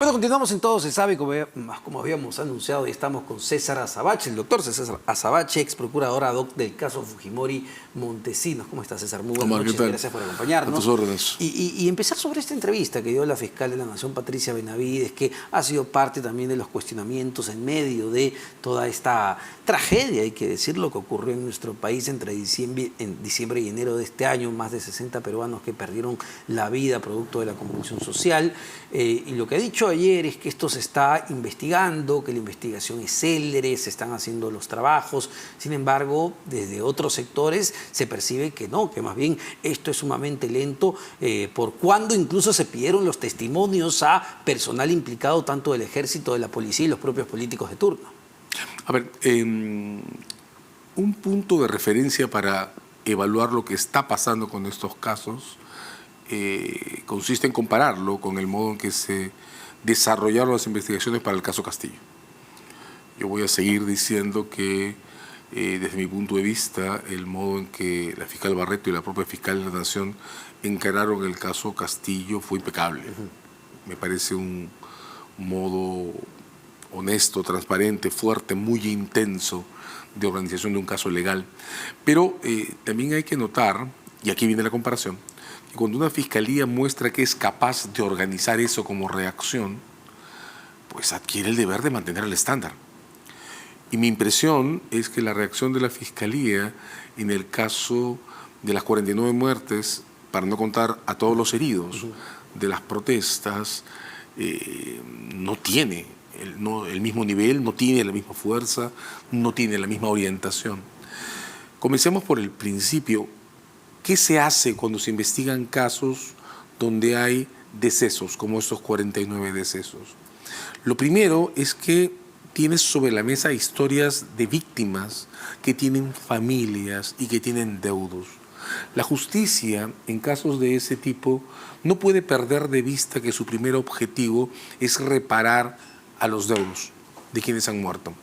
Bueno, continuamos en Todo se sabe, como habíamos anunciado, y estamos con César Azabache, el doctor César Azabache, ex procurador ad hoc del caso Fujimori Montesinos. ¿Cómo estás, César? Muy buenas noches, gracias por acompañarnos. A tus órdenes. Y empezar sobre esta entrevista que dio la fiscal de la Nación, Patricia Benavides, que ha sido parte también de los cuestionamientos en medio de toda esta tragedia, hay que decirlo, que ocurrió en nuestro país entre diciembre y enero de este año. Más de 60 peruanos que perdieron la vida producto de la convulsión social. Y lo que ha dicho ayer es que esto se está investigando, que la investigación es célere, se están haciendo los trabajos. Sin embargo, desde otros sectores se percibe que no, que más bien esto es sumamente lento, por cuando incluso se pidieron los testimonios a personal implicado tanto del ejército, de la policía y los propios políticos de turno. A ver, un punto de referencia para evaluar lo que está pasando con estos casos consiste en compararlo con el modo en que se desarrollaron las investigaciones para el caso Castillo. Yo voy a seguir diciendo que desde mi punto de vista el modo en que la fiscal Barreto y la propia fiscal de la Nación encararon el caso Castillo fue impecable. Me parece un modo honesto, transparente, fuerte, muy intenso de organización de un caso legal. Pero también hay que notar, y aquí viene la comparación, que cuando una fiscalía muestra que es capaz de organizar eso como reacción, pues adquiere el deber de mantener el estándar. Y mi impresión es que la reacción de la fiscalía en el caso de las 49 muertes, para no contar a todos los heridos de las protestas, no tiene el mismo nivel, no tiene la misma fuerza, no tiene la misma orientación. Comencemos por el principio. ¿Qué se hace cuando se investigan casos donde hay decesos, como estos 49 decesos? Lo primero es que tienes sobre la mesa historias de víctimas que tienen familias y que tienen deudos. La justicia, en casos de ese tipo, no puede perder de vista que su primer objetivo es reparar a los deudos de quienes han muerto.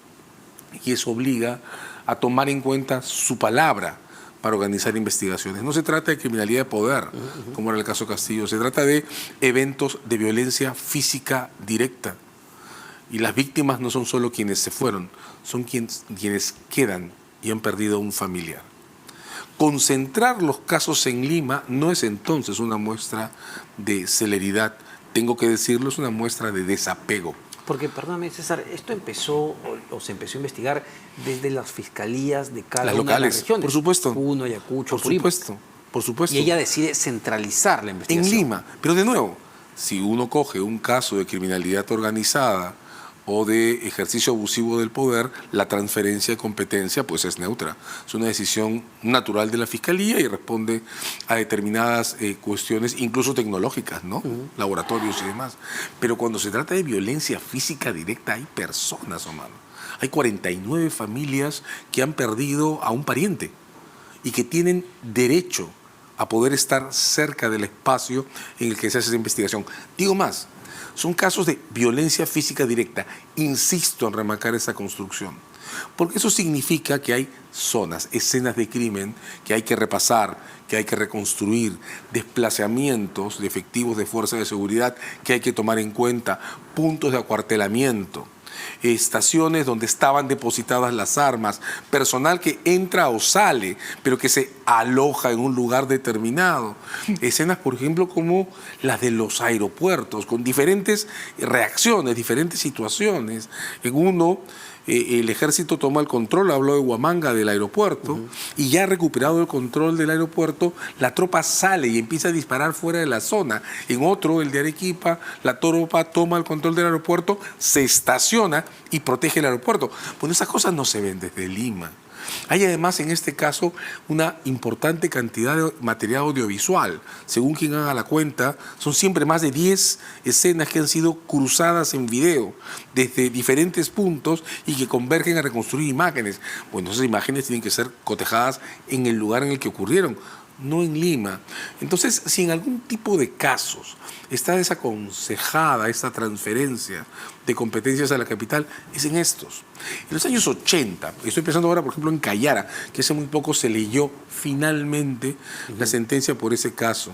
Y eso obliga a tomar en cuenta su palabra para organizar investigaciones. No se trata de criminalidad de poder, como era el caso Castillo, se trata de eventos de violencia física directa. Y las víctimas no son solo quienes se fueron, son quienes quedan y han perdido un familiar. Concentrar los casos en Lima no es entonces una muestra de celeridad, tengo que decirlo, es una muestra de desapego. Porque, perdóname, César, esto empezó o se empezó a investigar desde las fiscalías de cada una de las regiones. Por supuesto. Puno, Ayacucho, por supuesto. Y ella decide centralizar la investigación. En Lima. Pero de nuevo, si uno coge un caso de criminalidad organizada o de ejercicio abusivo del poder, la transferencia de competencia pues es neutra. Es una decisión natural de la Fiscalía y responde a determinadas cuestiones, incluso tecnológicas, ¿no? Laboratorios y demás. Pero cuando se trata de violencia física directa, hay personas, Omar. Hay 49 familias que han perdido a un pariente y que tienen derecho a poder estar cerca del espacio en el que se hace esa investigación. Digo más, son casos de violencia física directa. Insisto en remarcar esa construcción, porque eso significa que hay zonas, escenas de crimen que hay que repasar, que hay que reconstruir, desplazamientos de efectivos de fuerzas de seguridad que hay que tomar en cuenta, puntos de acuartelamiento, estaciones donde estaban depositadas las armas, personal que entra o sale, pero que se aloja en un lugar determinado. Escenas, por ejemplo, como las de los aeropuertos, con diferentes reacciones, diferentes situaciones. En uno, el ejército toma el control, habló de Huamanga, del aeropuerto, y ya recuperado el control del aeropuerto, la tropa sale y empieza a disparar fuera de la zona. En otro, el de Arequipa, la tropa toma el control del aeropuerto, se estaciona y protege el aeropuerto. Bueno, esas cosas no se ven desde Lima. Hay además en este caso una importante cantidad de material audiovisual. Según quien haga la cuenta, son siempre más de 10 escenas que han sido cruzadas en video desde diferentes puntos y que convergen a reconstruir imágenes. Bueno, esas imágenes tienen que ser cotejadas en el lugar en el que ocurrieron. no en Lima. Entonces, si en algún tipo de casos está desaconsejada esta transferencia de competencias a la capital, es en estos. En los años 80, estoy pensando ahora, por ejemplo, en Cayara, que hace muy poco se leyó finalmente la sentencia por ese caso.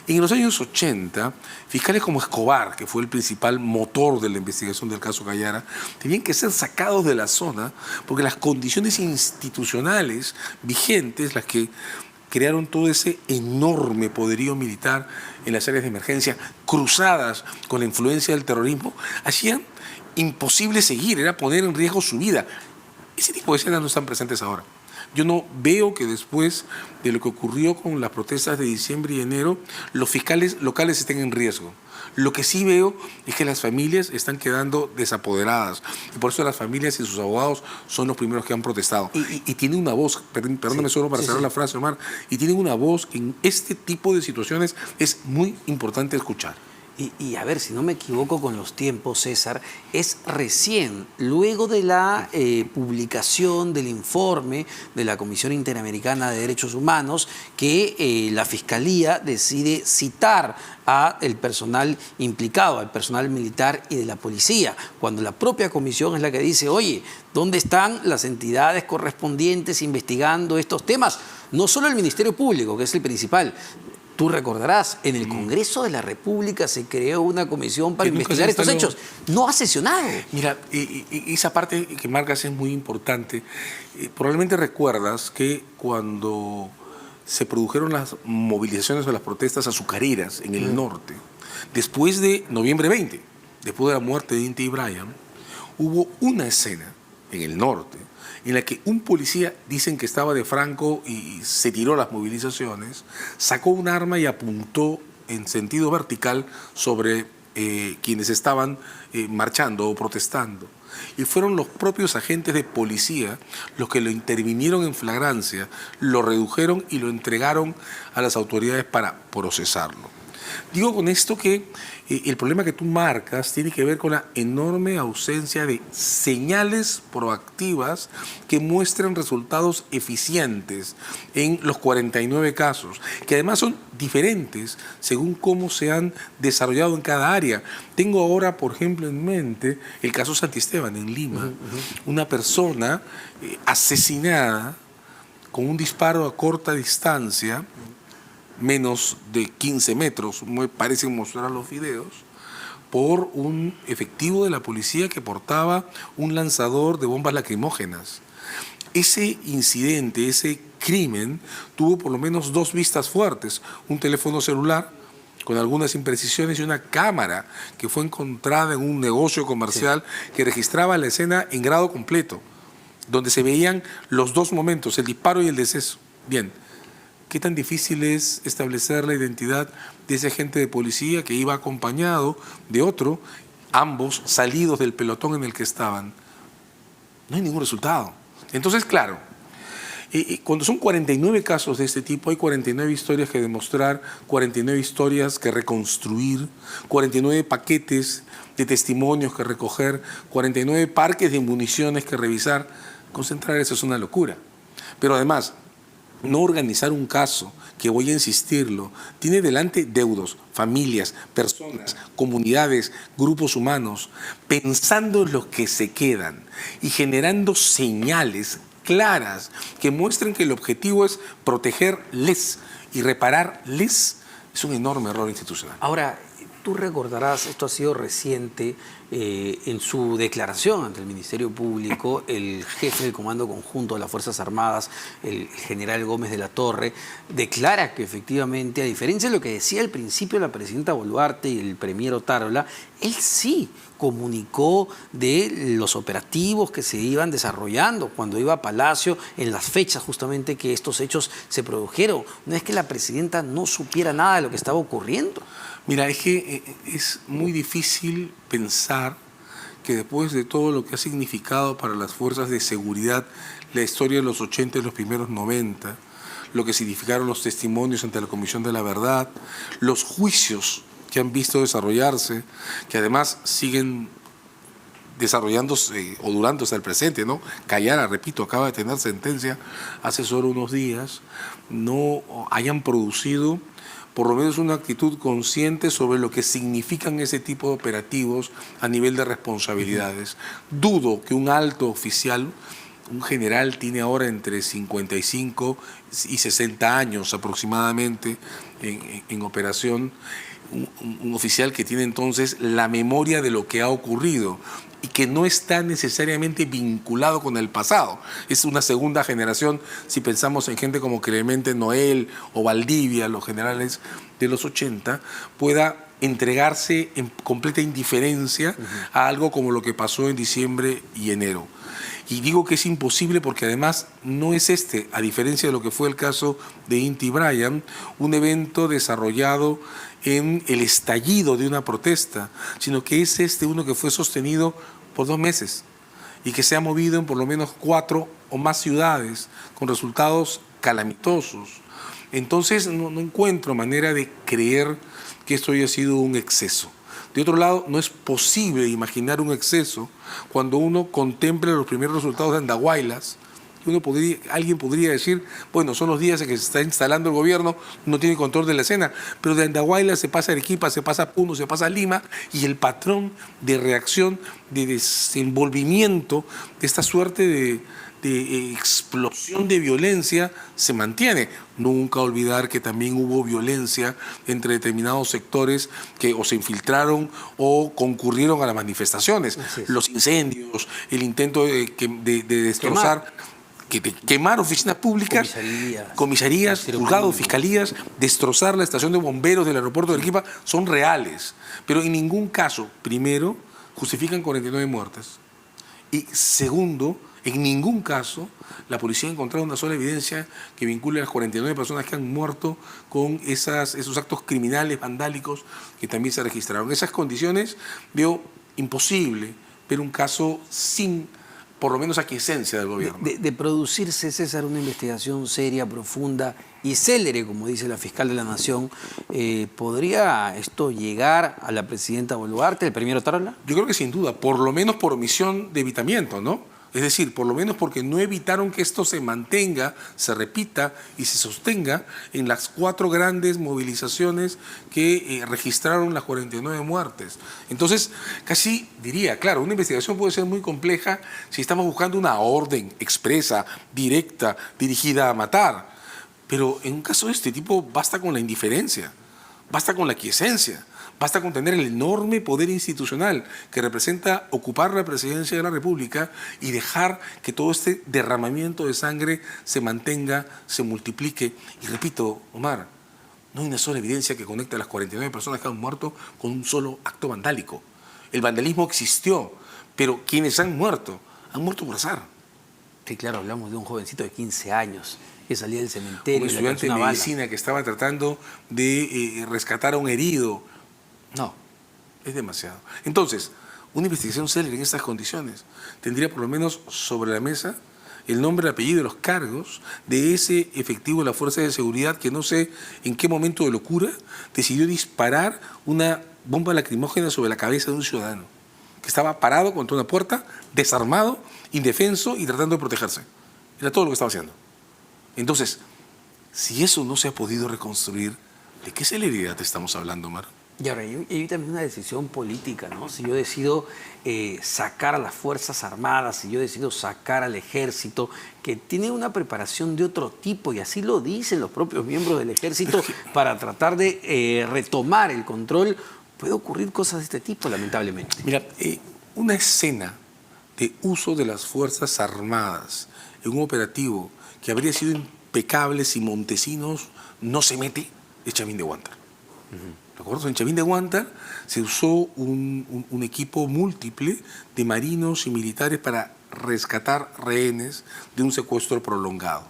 En los años 80, fiscales como Escobar, que fue el principal motor de la investigación del caso Cayara, tenían que ser sacados de la zona porque las condiciones institucionales vigentes, las que crearon todo ese enorme poderío militar en las áreas de emergencia, cruzadas con la influencia del terrorismo, hacían imposible seguir, era poner en riesgo su vida. Ese tipo de escenas no están presentes ahora. Yo no veo que después de lo que ocurrió con las protestas de diciembre y enero, los fiscales locales estén en riesgo. Lo que sí veo es que las familias están quedando desapoderadas. Y por eso las familias y sus abogados son los primeros que han protestado. Y tienen una voz, perdóname solo para cerrar la frase, Omar, y tienen una voz que en este tipo de situaciones es muy importante escuchar. Y a ver, si no me equivoco con los tiempos, César, es recién, luego de la publicación del informe de la Comisión Interamericana de Derechos Humanos, que la Fiscalía decide citar al personal implicado, al personal militar y de la policía, cuando la propia comisión es la que dice, oye, ¿dónde están las entidades correspondientes investigando estos temas? No solo el Ministerio Público, que es el principal. Tú recordarás, en el Congreso de la República se creó una comisión para investigar estos hechos. No ha sesionado. Mira, esa parte que marcas es muy importante. Probablemente recuerdas que cuando se produjeron las movilizaciones o las protestas azucareras en el norte, después de noviembre 20, después de la muerte de Inti y Brian, hubo una escena en el norte en la que un policía, dicen que estaba de franco y se tiró las movilizaciones, sacó un arma y apuntó en sentido vertical sobre quienes estaban marchando o protestando. Y fueron los propios agentes de policía los que lo intervinieron en flagrancia, lo redujeron y lo entregaron a las autoridades para procesarlo. Digo con esto que el problema que tú marcas tiene que ver con la enorme ausencia de señales proactivas que muestren resultados eficientes en los 49 casos, que además son diferentes según cómo se han desarrollado en cada área. Tengo ahora, por ejemplo, en mente el caso Santisteban en Lima, una persona asesinada con un disparo a corta distancia, menos de 15 metros, me parecen mostrar los videos, por un efectivo de la policía que portaba un lanzador de bombas lacrimógenas. Ese incidente, ese crimen, tuvo por lo menos dos vistas fuertes, un teléfono celular con algunas imprecisiones y una cámara que fue encontrada en un negocio comercial que registraba la escena en grado completo, donde se veían los dos momentos, el disparo y el deceso. Bien. ¿Qué tan difícil es establecer la identidad de ese agente de policía que iba acompañado de otro, ambos salidos del pelotón en el que estaban? No hay ningún resultado. Entonces, claro, cuando son 49 casos de este tipo, hay 49 historias que demostrar, 49 historias que reconstruir, 49 paquetes de testimonios que recoger, 49 parques de municiones que revisar. Concentrar eso es una locura. Pero además, no organizar un caso, que voy a insistirlo, tiene delante deudos, familias, personas, comunidades, grupos humanos, pensando en los que se quedan y generando señales claras que muestren que el objetivo es protegerles y repararles, es un enorme error institucional. Ahora, tú recordarás, esto ha sido reciente, en su declaración ante el Ministerio Público, el jefe del Comando Conjunto de las Fuerzas Armadas, el general Gómez de la Torre, declara que efectivamente, a diferencia de lo que decía al principio la presidenta Boluarte y el premier Otárola, él sí comunicó de los operativos que se iban desarrollando cuando iba a Palacio en las fechas justamente que estos hechos se produjeron. No es que la presidenta no supiera nada de lo que estaba ocurriendo. Mira, es que es muy difícil pensar que después de todo lo que ha significado para las fuerzas de seguridad la historia de los 80 y los primeros 90, lo que significaron los testimonios ante la Comisión de la Verdad, los juicios que han visto desarrollarse, que además siguen desarrollándose o durándose al presente, ¿no? Cayara, repito, acaba de tener sentencia hace solo unos días, no hayan producido por lo menos una actitud consciente sobre lo que significan ese tipo de operativos a nivel de responsabilidades. Dudo que un alto oficial, un general, tiene ahora entre 55 y 60 años aproximadamente en operación, un oficial que tiene entonces la memoria de lo que ha ocurrido y que no está necesariamente vinculado con el pasado. Es una segunda generación, si pensamos en gente como Clemente Noel o Valdivia, los generales de los 80, pueda entregarse en completa indiferencia a algo como lo que pasó en diciembre y enero. Y digo que es imposible porque además no es este, a diferencia de lo que fue el caso de Inti Brian, un evento desarrollado en el estallido de una protesta, sino que es uno que fue sostenido por 2 meses y que se ha movido en por lo menos 4 o más ciudades con resultados calamitosos. Entonces no encuentro manera de creer que esto haya sido un exceso. De otro lado, no es posible imaginar un exceso cuando uno contempla los primeros resultados de Andahuaylas. Alguien podría decir, bueno, son los días en que se está instalando el gobierno, no tiene control de la escena, pero de Andahuaylas se pasa a Arequipa, se pasa a Puno, se pasa a Lima, y el patrón de reacción, de desenvolvimiento, de esta suerte de explosión de violencia se mantiene. Nunca olvidar que también hubo violencia entre determinados sectores que o se infiltraron o concurrieron a las manifestaciones. Los incendios, el intento de destrozar, quemar oficinas públicas, comisarías, juzgados, fiscalías, destrozar la estación de bomberos del aeropuerto de Arequipa, son reales. Pero en ningún caso, primero, justifican 49 muertes. Y segundo, en ningún caso la policía ha encontrado una sola evidencia que vincule a las 49 personas que han muerto con esos actos criminales, vandálicos que también se registraron. En esas condiciones veo imposible ver un caso sin, por lo menos, aquiescencia del gobierno. De producirse, César, una investigación seria, profunda y célere, como dice la fiscal de la Nación, ¿podría esto llegar a la presidenta Boluarte, el primero Tarola? Yo creo que sin duda, por lo menos por omisión de evitamiento, ¿no? Es decir, por lo menos porque no evitaron que esto se mantenga, se repita y se sostenga en las 4 grandes movilizaciones que registraron las 49 muertes. Entonces, casi diría, claro, una investigación puede ser muy compleja si estamos buscando una orden expresa, directa, dirigida a matar. Pero en un caso de este tipo basta con la indiferencia, basta con la aquiescencia. Basta con tener el enorme poder institucional que representa ocupar la presidencia de la República y dejar que todo este derramamiento de sangre se mantenga, se multiplique. Y repito, Omar, no hay una sola evidencia que conecte a las 49 personas que han muerto con un solo acto vandálico. El vandalismo existió, pero quienes han muerto por azar. Sí, claro, hablamos de un jovencito de 15 años que salía del cementerio. Un estudiante de medicina que estaba tratando de rescatar a un herido. No, es demasiado. Entonces, una investigación célere en estas condiciones tendría por lo menos sobre la mesa el nombre, el apellido y los cargos de ese efectivo de la Fuerza de Seguridad que no sé en qué momento de locura decidió disparar una bomba lacrimógena sobre la cabeza de un ciudadano que estaba parado contra una puerta, desarmado, indefenso y tratando de protegerse. Era todo lo que estaba haciendo. Entonces, si eso no se ha podido reconstruir, ¿de qué celeridad estamos hablando, Omar? Y ahora, hay también una decisión política, ¿no? Si yo decido sacar a las Fuerzas Armadas, si yo decido sacar al Ejército, que tiene una preparación de otro tipo, y así lo dicen los propios miembros del Ejército, para tratar de retomar el control, puede ocurrir cosas de este tipo, lamentablemente. Mira, una escena de uso de las Fuerzas Armadas en un operativo que habría sido impecable si Montesinos no se mete, es Chavín de Huántar. ¿Recuerdo? En Chavín de Huántar se usó un equipo múltiple de marinos y militares para rescatar rehenes de un secuestro prolongado.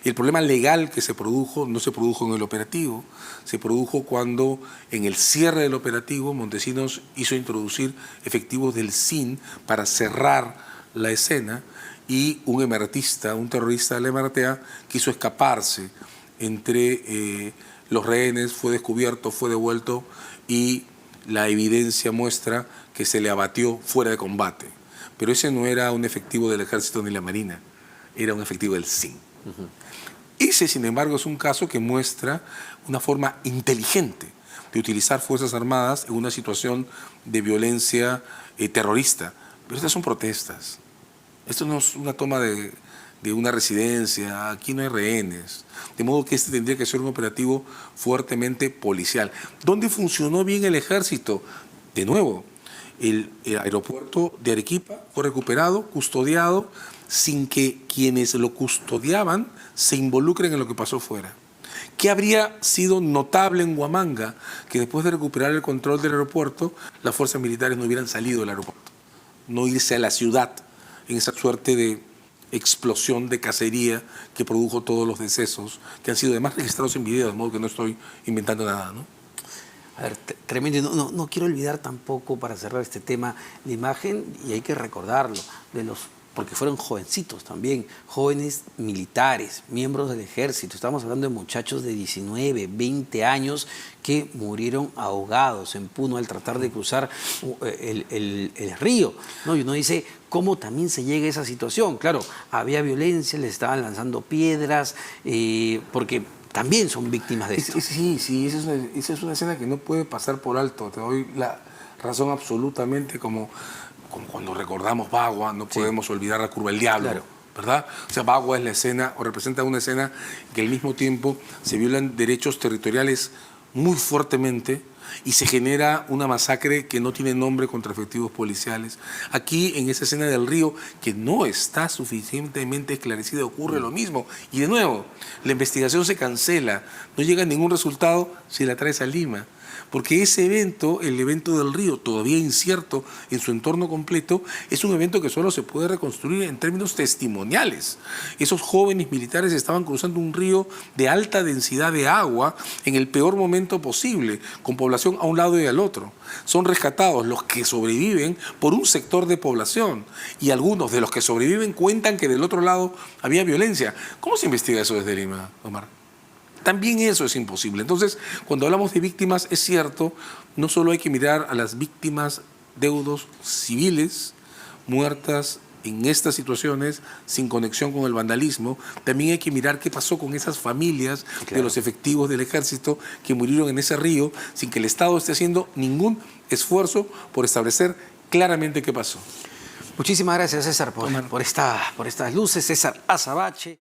El problema legal que se produjo no se produjo en el operativo, se produjo cuando en el cierre del operativo Montesinos hizo introducir efectivos del SIN para cerrar la escena y un emeratista, un terrorista de la Emaratea, quiso escaparse entre los rehenes, fue descubierto, fue devuelto y la evidencia muestra que se le abatió fuera de combate. pero ese no era un efectivo del Ejército ni la Marina, era un efectivo del SIN. Ese, sin embargo, es un caso que muestra una forma inteligente de utilizar Fuerzas Armadas en una situación de violencia terrorista. Pero estas son protestas. Esto no es una toma de una residencia, aquí no hay rehenes. De modo que este tendría que ser un operativo fuertemente policial. ¿Dónde funcionó bien el ejército? De nuevo, el aeropuerto de Arequipa fue recuperado, custodiado, sin que quienes lo custodiaban se involucren en lo que pasó fuera. ¿Qué habría sido notable en Huamanga? Que después de recuperar el control del aeropuerto, las fuerzas militares no hubieran salido del aeropuerto, no irse a la ciudad en esa suerte de explosión de cacería que produjo todos los decesos, que han sido además registrados en video, de modo que no estoy inventando nada, ¿no? A ver, tremendo. No quiero olvidar tampoco, para cerrar este tema, la imagen, y hay que recordarlo, porque fueron jovencitos también, jóvenes militares, miembros del ejército. Estamos hablando de muchachos de 19, 20 años que murieron ahogados en Puno al tratar de cruzar el río, ¿no? Y uno dice, ¿cómo también se llega a esa situación? Claro, había violencia, les estaban lanzando piedras, porque también son víctimas de esto. Sí, esa es una escena que no puede pasar por alto. Te doy la razón absolutamente, como cuando recordamos Bagua, no podemos olvidar la curva del diablo, claro, ¿verdad? O sea, Bagua es la escena, o representa una escena que al mismo tiempo se violan derechos territoriales muy fuertemente y se genera una masacre que no tiene nombre contra efectivos policiales. Aquí, en esa escena del río, que no está suficientemente esclarecida, ocurre lo mismo. Y de nuevo, la investigación se cancela, no llega a ningún resultado si la traes a Lima. Porque ese evento, el evento del río, todavía incierto en su entorno completo, es un evento que solo se puede reconstruir en términos testimoniales. Esos jóvenes militares estaban cruzando un río de alta densidad de agua en el peor momento posible, con población a un lado y al otro. Son rescatados los que sobreviven por un sector de población, y algunos de los que sobreviven cuentan que del otro lado había violencia. ¿Cómo se investiga eso desde Lima, Omar? También eso es imposible. Entonces, cuando hablamos de víctimas, es cierto, no solo hay que mirar a las víctimas deudos civiles muertas en estas situaciones sin conexión con el vandalismo, también hay que mirar qué pasó con esas familias de los efectivos del ejército que murieron en ese río sin que el Estado esté haciendo ningún esfuerzo por establecer claramente qué pasó. Muchísimas gracias, César, por estas luces. César Azabache.